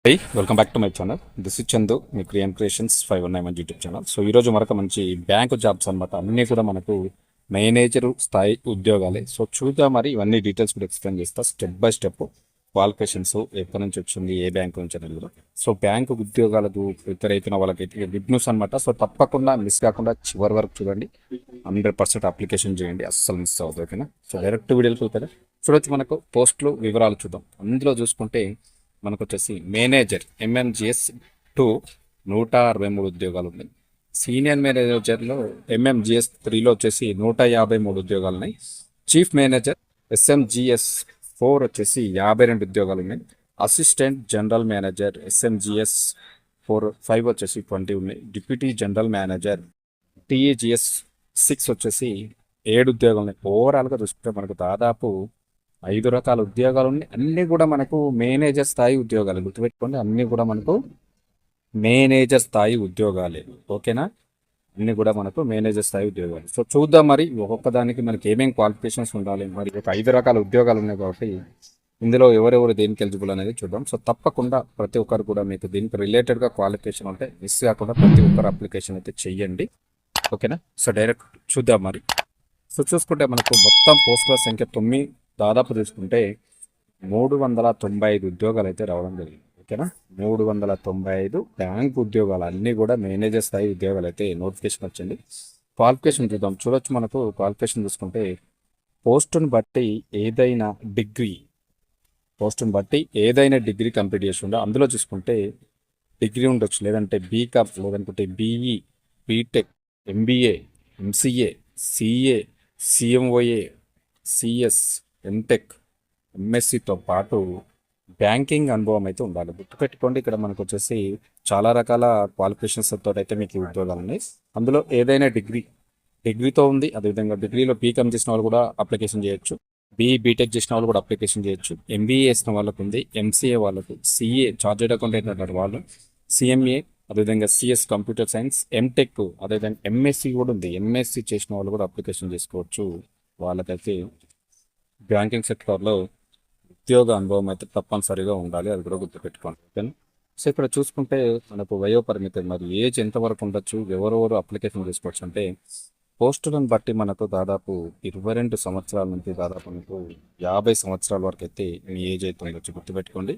High welcome back to my channel. This is Chandu, మీ Kriyan creations 519 YouTube channel. So ఈరోజు మరొక మంచి బ్యాంకు జాబ్స్ అనమాట. అన్నీ కూడా మనకు మేనేజర్ స్థాయి ఉద్యోగాలే. సో చూద్దాం, మరి ఇవన్నీ డీటెయిల్స్ కూడా ఎక్స్ప్లెయిన్ చేస్తా స్టెప్ బై స్టెప్. క్వాలిఫికేషన్స్ ఎక్కడి నుంచి వచ్చింది, ఏ బ్యాంకు నుంచి అనేది కూడా. సో బ్యాంకు ఉద్యోగాలకు ప్రిపేర్ అవుతున్న వాళ్ళకైతే గుడ్ న్యూస్ అనమాట. సో తప్పకుండా మిస్ కాకుండా చివరి వరకు చూడండి. 100% అప్లికేషన్ చేయండి, అస్సలు మిస్ అవ్వదు. ఓకేనా? సో డైరెక్ట్ వీడియోలు చూద్దాం. చూడొచ్చు, మనకు పోస్టులు వివరాలు చూద్దాం. అందులో చూసుకుంటే మనకు వచ్చేసి మేనేజర్ ఎంఎంజిఎస్ 2 163 ఉద్యోగాలు ఉన్నాయి. సీనియర్ మేనేజర్లో ఎంఎంజిఎస్ 3లో వచ్చేసి 153 ఉద్యోగాలు ఉన్నాయి. చీఫ్ మేనేజర్ ఎస్ఎంజిఎస్ 4 వచ్చేసి 52 ఉద్యోగాలు ఉన్నాయి. అసిస్టెంట్ జనరల్ మేనేజర్ ఎస్ఎంజిఎస్ 5 వచ్చేసి 20 ఉన్నాయి. డిప్యూటీ జనరల్ మేనేజర్ టీఏజిఎస్ 6 వచ్చేసి 7 ఉద్యోగాలు ఉన్నాయి. ఓవరాల్గా చూసుకుంటే మనకు దాదాపు 5 రకాల ఉద్యోగాలు ఉన్నాయి. అన్నీ కూడా మనకు మేనేజర్ స్థాయి ఉద్యోగాలు. గుర్తుపెట్టుకోండి, అన్నీ కూడా మనకు మేనేజర్ స్థాయి ఉద్యోగాలే. ఓకేనా? అన్నీ కూడా మనకు మేనేజర్ స్థాయి ఉద్యోగాలు. సో చూద్దాం, మరి ఒక్కొక్క దానికి మనకి ఏమేమి క్వాలిఫికేషన్స్ ఉండాలి. మరి ఒక 5 రకాల ఉద్యోగాలు ఉన్నాయి కాబట్టి ఇందులో ఎవరెవరు దేనికి ఎలిజిబుల్ అనేది చూద్దాం. సో తప్పకుండా ప్రతి ఒక్కరు కూడా మీకు దీనికి రిలేటెడ్గా క్వాలిఫికేషన్ ఉంటే మిస్ కాకుండా ప్రతి ఒక్కరు అప్లికేషన్ అయితే చెయ్యండి. ఓకేనా? సో డైరెక్ట్ చూద్దాం మరి. సో చూసుకుంటే మనకు మొత్తం పోస్టుల సంఖ్య దాదాపు చూసుకుంటే 395 ఉద్యోగాలు అయితే రావడం జరిగింది. ఓకేనా? 395 బ్యాంక్ ఉద్యోగాలు, అన్నీ కూడా మేనేజర్ స్థాయి ఉద్యోగాలు అయితే నోటిఫికేషన్ వచ్చింది. క్వాలిఫికేషన్ చూద్దాం. చూడొచ్చు, మనకు క్వాలిఫికేషన్ చూసుకుంటే పోస్టును బట్టి ఏదైనా డిగ్రీ కంప్లీట్ చేసి ఉండే. అందులో చూసుకుంటే డిగ్రీ ఉండొచ్చు, లేదంటే బీకామ్, లేదంటే BE, BTech, MBA, MCA, CA, CMOA, CS, MTech, ఎంఎస్సితో పాటు బ్యాంకింగ్ అనుభవం అయితే ఉండాలి. గుర్తుపెట్టుకోండి, ఇక్కడ మనకు వచ్చేసి చాలా రకాల క్వాలిఫికేషన్స్ తోటి అయితే మీకు ఉద్యోగాలు ఉన్నాయి. అందులో ఏదైనా డిగ్రీతో ఉంది. అదేవిధంగా డిగ్రీలో బీకామ్ చేసిన వాళ్ళు కూడా అప్లికేషన్ చేయొచ్చు, బీటెక్ చేసిన వాళ్ళు కూడా అప్లికేషన్ చేయొచ్చు, ఎంబీఏ చేసిన వాళ్ళకు ఉంది, ఎంసీఏ వాళ్ళకు, సిఏ చార్టెడ్ అకౌంటెంట్ అంటారు వాళ్ళు, సిఎంఏ, అదేవిధంగా సిఎస్ కంప్యూటర్ సైన్స్, ఎంటెక్, అదేవిధంగా ఎంఎస్సి కూడా ఉంది. ఎంఎస్సి చేసిన వాళ్ళు కూడా అప్లికేషన్ చేసుకోవచ్చు. వాళ్ళకైతే బ్యాంకింగ్ సెక్టర్లో ఉద్యోగ అనుభవం అయితే తప్పనిసరిగా ఉండాలి. అది కూడా గుర్తుపెట్టుకోండి. ఓకేనా? సో ఇక్కడ చూసుకుంటే మనకు వయోపరిమితి, మరి ఏజ్ ఎంతవరకు ఉండొచ్చు, ఎవరెవరు అప్లికేషన్ చేసుకోవచ్చు అంటే పోస్టులను బట్టి మనకు దాదాపు 22 సంవత్సరాల నుంచి దాదాపు మీకు 50 సంవత్సరాల వరకు అయితే మీ ఏజ్ అయితే ఉండొచ్చు. గుర్తుపెట్టుకోండి,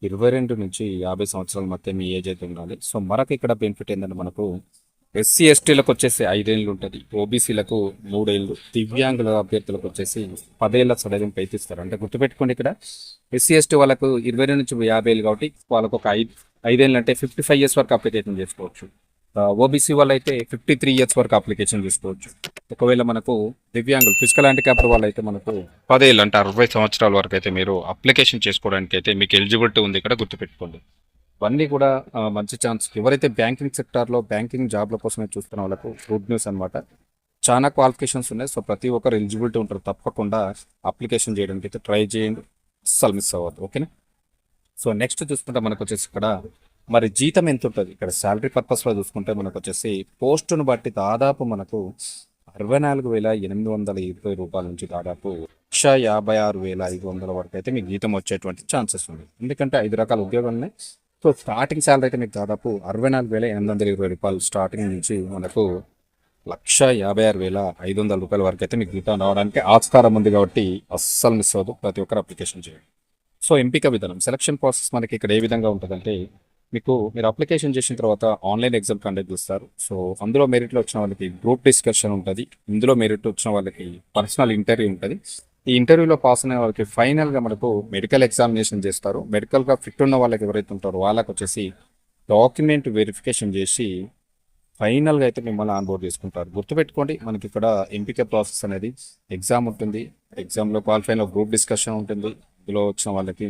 22 నుంచి 50 సంవత్సరాల మధ్య మీ ఏజ్ అయితే ఉండాలి. సో మరొక ఇక్కడ బెనిఫిట్ ఏంటంటే మనకు ఎస్సీ ఎస్టీలకు వచ్చేసి 5 ఏళ్ళు ఉంటుంది, ఓబీసీలకు 3 ఏళ్ళు, దివ్యాంగుల అభ్యర్థులకు వచ్చేసి 10 ఏళ్ళ సడలింపు అయితే ఇస్తారు. అంటే గుర్తుపెట్టుకోండి, ఇక్కడ ఎస్సీ ఎస్టీ వాళ్ళకు 22 నుంచి 50 ఏళ్ళు కాబట్టి వాళ్ళకు ఒక 5 ఏళ్ళు అంటే 55 ఇయర్స్ వరకు అప్లికేషన్ చేసుకోవచ్చు. ఓబీసీ వాళ్ళు అయితే 53 ఇయర్స్ వరకు అప్లికేషన్ చేసుకోవచ్చు. ఒకవేళ మనకు దివ్యాంగులు, ఫిజికల్ హ్యాండిక్యాప్డ్ వాళ్ళు అయితే మనకు 10 ఏళ్ళు అంటే 60 సంవత్సరాల వరకు అయితే మీరు అప్లికేషన్ చేసుకోవడానికి అయితే మీకు ఎలిజిబిలిటీ ఉంది. ఇక్కడ గుర్తుపెట్టుకోండి, ఇవన్నీ కూడా మంచి ఛాన్స్. ఎవరైతే బ్యాంకింగ్ సెక్టార్లో బ్యాంకింగ్ జాబ్ల కోసమే చూస్తున్న వాళ్ళకు గుడ్ న్యూస్ అనమాట. చాలా క్వాలిఫికేషన్స్ ఉన్నాయి. సో ప్రతి ఒక్కరు ఎలిజిబిలిటీ ఉంటారు. తప్పకుండా అప్లికేషన్ చేయడానికి అయితే ట్రై చేయండి, అస్సలు మిస్ అవ్వద్దు. ఓకేనా? సో నెక్స్ట్ చూసుకుంటే మనకు వచ్చేసి ఇక్కడ మరి జీతం ఎంత ఉంటుంది. ఇక్కడ శాలరీ పర్పస్లో చూసుకుంటే మనకు వచ్చేసి పోస్టును బట్టి దాదాపు మనకు 64,820 రూపాయల నుంచి దాదాపు 156,500 వరకు అయితే మీకు జీతం వచ్చేటువంటి ఛాన్సెస్ ఉంది. ఎందుకంటే 5 రకాల ఉద్యోగాలు ఉన్నాయి. సో స్టార్టింగ్ శాలరీ అయితే మీకు దాదాపు 64,820 రూపాయలు స్టార్టింగ్ నుంచి మనకు 156,500 రూపాయల వరకు అయితే మీకు జీతం రావడానికి ఆస్కారం ఉంది. కాబట్టి అస్సలు మిస్ అవ్వదు, ప్రతి ఒక్కరు అప్లికేషన్ చేయండి. సో ఎంపిక విధానం, సెలక్షన్ ప్రాసెస్ మనకి ఇక్కడ ఏ విధంగా ఉంటుందంటే మీరు అప్లికేషన్ చేసిన తర్వాత ఆన్లైన్ ఎగ్జామ్ కండక్ట్ చేస్తారు. సో అందులో మెరిట్లో వచ్చిన వాళ్ళకి గ్రూప్ డిస్కషన్ ఉంటుంది. ఇందులో మెరిట్ వచ్చిన వాళ్ళకి పర్సనల్ ఇంటర్వ్యూ ఉంటుంది. ఈ ఇంటర్వ్యూలో పాస్ అయిన వాళ్ళకి ఫైనల్గా మనకు మెడికల్ ఎగ్జామినేషన్ చేస్తారు. మెడికల్గా ఫిట్ ఉన్న వాళ్ళకి ఎవరైతే ఉంటారో వాళ్ళకి వచ్చేసి డాక్యుమెంట్ వెరిఫికేషన్ చేసి ఫైనల్గా అయితే మిమ్మల్ని ఆన్బోర్డ్ చేసుకుంటారు. గుర్తుపెట్టుకోండి, మనకి ఇక్కడ ఎంపిక ప్రాసెస్ అనేది ఎగ్జామ్ ఉంటుంది. ఎగ్జామ్లో క్వాలిఫైలో గ్రూప్ డిస్కషన్ ఉంటుంది. ఇందులో వచ్చిన వాళ్ళకి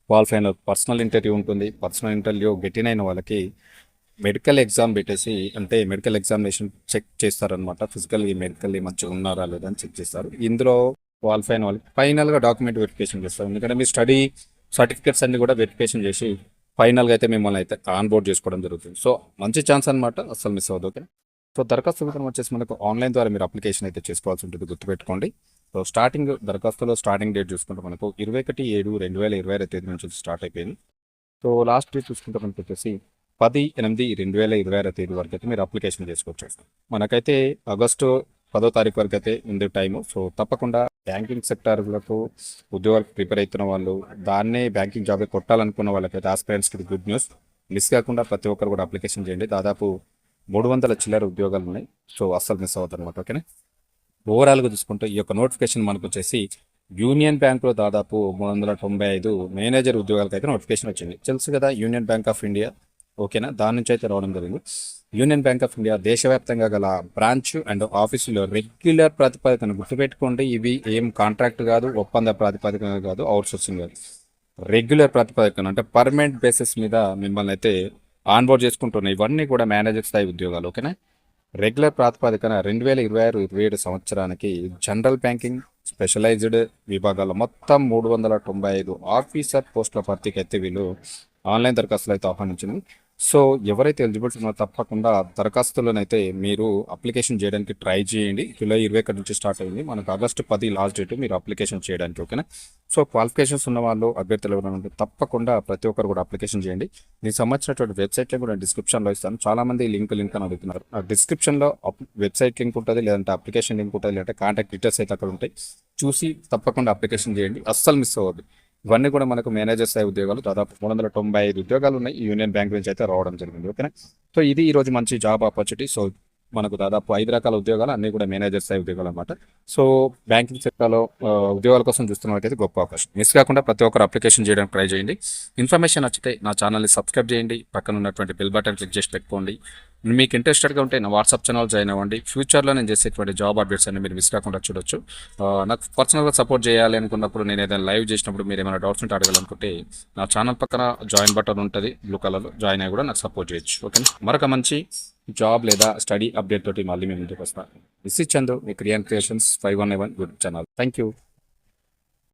క్వాలిఫైలో పర్సనల్ ఇంటర్వ్యూ ఉంటుంది. పర్సనల్ ఇంటర్వ్యూ గెటిన్ అయిన వాళ్ళకి మెడికల్ ఎగ్జామ్ పెట్టేసి, అంటే మెడికల్ ఎగ్జామినేషన్ చెక్ చేస్తారనమాట. ఫిజికల్లీ మెడికల్లీ మంచిగా ఉన్నారా లేదా అని చెక్ చేస్తారు. ఇందులో క్వాలిఫై అయిన వాళ్ళకి ఫైనల్గా డాక్యుమెంట్ వెరిఫికేషన్ చేస్తారు. ఎందుకంటే మీ స్టడీ సర్టిఫికేట్స్ అన్ని కూడా వెరిఫికేషన్ చేసి ఫైనల్గా అయితే మిమ్మల్ని అయితే ఆన్బోర్డ్ చేసుకోవడం జరుగుతుంది. సో మంచి ఛాన్స్ అనమాట, అస్సలు మిస్ అవ్వదు. ఓకే? సో దరఖాస్తు విధానం వచ్చేసి మనకు ఆన్లైన్ ద్వారా మీరు అప్లికేషన్ అయితే చేసుకోవాల్సి ఉంటుంది. గుర్తుపెట్టుకోండి, సో దరఖాస్తులో స్టార్టింగ్ డేట్ చూసుకుంటే మనకు 21/7/2020 తేదీ నుంచి స్టార్ట్ అయిపోయింది. సో లాస్ట్ డేట్ చూసుకుంటే మనకి వచ్చేసి 10/8/2026 తేదీ వరకు అయితే మీరు అప్లికేషన్ చేసుకోవచ్చు. మనకైతే ఆగస్టు 10వ తారీఖు వరకు అయితే ఉంది టైము. సో తప్పకుండా బ్యాంకింగ్ సెక్టార్లకు ఉద్యోగాలకు ప్రిపేర్ అవుతున్న వాళ్ళు, దాన్నే బ్యాంకింగ్ జాబ్ కొట్టాలనుకున్న వాళ్ళకైతే ఆస్పిరెంట్స్కి గుడ్ న్యూస్. మిస్ కాకుండా ప్రతి ఒక్కరు కూడా అప్లికేషన్ చేయండి. దాదాపు 300 చిల్లర ఉద్యోగాలు ఉన్నాయి. సో అస్సలు మిస్ అవ్వద్దు అనమాట. ఓకేనా. ఓవరాల్గా చూసుకుంటే ఈ యొక్క నోటిఫికేషన్ మనకు వచ్చేసి యూనియన్ బ్యాంక్లో దాదాపు 395 మేనేజర్ ఉద్యోగాలకు అయితే నోటిఫికేషన్ వచ్చింది. తెలుసు కదా, యూనియన్ బ్యాంక్ ఆఫ్ ఇండియా. ఓకేనా, దాని నుంచి అయితే రావడం జరిగింది. యూనియన్ బ్యాంక్ ఆఫ్ ఇండియా దేశవ్యాప్తంగా గల బ్రాంచ్ అండ్ ఆఫీసులో రెగ్యులర్ ప్రాతిపదికన గుర్తుపెట్టుకోండి. ఇవి ఏం కాంట్రాక్ట్ కాదు, ఒప్పంద ప్రాతిపదికన కాదు, అవుట్ సోర్సింగ్ కాదు. రెగ్యులర్ ప్రాతిపదికన అంటే పర్మనెంట్ బేసిస్ మీద మిమ్మల్ని అయితే ఆన్బోర్డ్ చేసుకుంటున్నాయి. ఇవన్నీ కూడా మేనేజర్ స్థాయి ఉద్యోగాలు. ఓకేనా. రెగ్యులర్ ప్రాతిపదికన 2026-27 సంవత్సరానికి జనరల్ బ్యాంకింగ్ స్పెషలైజ్డ్ విభాగాల్లో మొత్తం 395 ఆఫీసర్ పోస్టుల భర్తీకి అయితే వీళ్ళు ఆన్లైన్ దరఖాస్తులు అయితే ఆహ్వానించింది. సో ఎవరైతే ఎలిజిబుల్స్ ఉన్నారో తప్పకుండా దరఖాస్తులనైతే మీరు అప్లికేషన్ చేయడానికి ట్రై చేయండి. జూలై 21 నుంచి స్టార్ట్ అయింది. మనకు ఆగస్టు 10 లాస్ట్ డేట్ మీరు అప్లికేషన్ చేయడానికి. ఓకేనా. సో క్వాలిఫికేషన్స్ ఉన్న వాళ్ళు, అభ్యర్థులు ఎవరైనా ఉంటే తప్పకుండా ప్రతి ఒక్కరు కూడా అప్లికేషన్ చేయండి. దీనికి సంబంధించినటువంటి వెబ్సైట్లో కూడా డిస్క్రిప్షన్లో ఇస్తాను. చాలామంది లింక్ అని అడుగుతున్నారు. ఆ డిస్క్రిప్షన్లో వెబ్సైట్ లింక్ ఉంటుంది, లేదంటే అప్లికేషన్ లింక్ ఉంటుంది, లేదంటే కాంటాక్ట్ డీటెయిల్స్ అయితే అక్కడ ఉంటాయి. చూసి తప్పకుండా అప్లికేషన్ చేయండి. అస్సలు మిస్ అవ్వద్దు. ఇవన్నీ కూడా మనకు మేనేజర్ స్థాయి ఉద్యోగాలు. దాదాపు 395 ఉద్యోగాలు ఉన్నాయి. ఈ యూనియన్ బ్యాంక్ నుంచి అయితే రావడం జరిగింది. ఓకేనా. సో ఇది ఈరోజు మంచి జాబ్ ఆపర్చునిటీ. సో మనకు దాదాపు 5 రకాల ఉద్యోగాలు, అన్నీ కూడా మేనేజర్ స్థాయి ఉద్యోగాలు అనమాట. సో బ్యాంకింగ్ సెక్టర్లో ఉద్యోగాల కోసం చూస్తున్న వాళ్ళకైతే గొప్ప అవకాశం. మిస్ కాకుండా ప్రతి ఒక్కరు అప్లికేషన్ చేయడానికి ట్రై చేయండి. ఇన్ఫర్మేషన్ నచ్చితే నా ఛానల్ని సబ్స్క్రైబ్ చేయండి. పక్కన ఉన్నటువంటి బెల్ బటన్ క్లిక్ చేసి పెట్టుకోండి. మీకు ఇంట్రెస్టెడ్గా ఉంటే నా వాట్సాప్ ఛానల్ జాయిన్ అవ్వండి. ఫ్యూచర్లో నేను చేసేటువంటి జాబ్ అప్డేట్స్ అన్ని మీరు మిస్ కాకుండా చూడొచ్చు. నాకు పర్సనల్గా సపోర్ట్ చేయాలి అనుకున్నప్పుడు, నేను ఏదైనా లైవ్ చేసినప్పుడు మీరు ఏమైనా డౌట్స్ ఉంటే అడగాలనుకుంటే నా ఛానల్ పక్కన జాయిన్ బటన్ ఉంటుంది బ్లూ కలర్లో, జాయిన్ అయ్యి కూడా నాకు సపోర్ట్ చేయొచ్చు. ఓకేనా. మరొక మంచి జాబ్ లేదా స్టడీ అప్డేట్ తోటి మళ్ళీ మేము ముందుకు వస్తాను. This is Chandu, me creations 511 good channel. Thank you.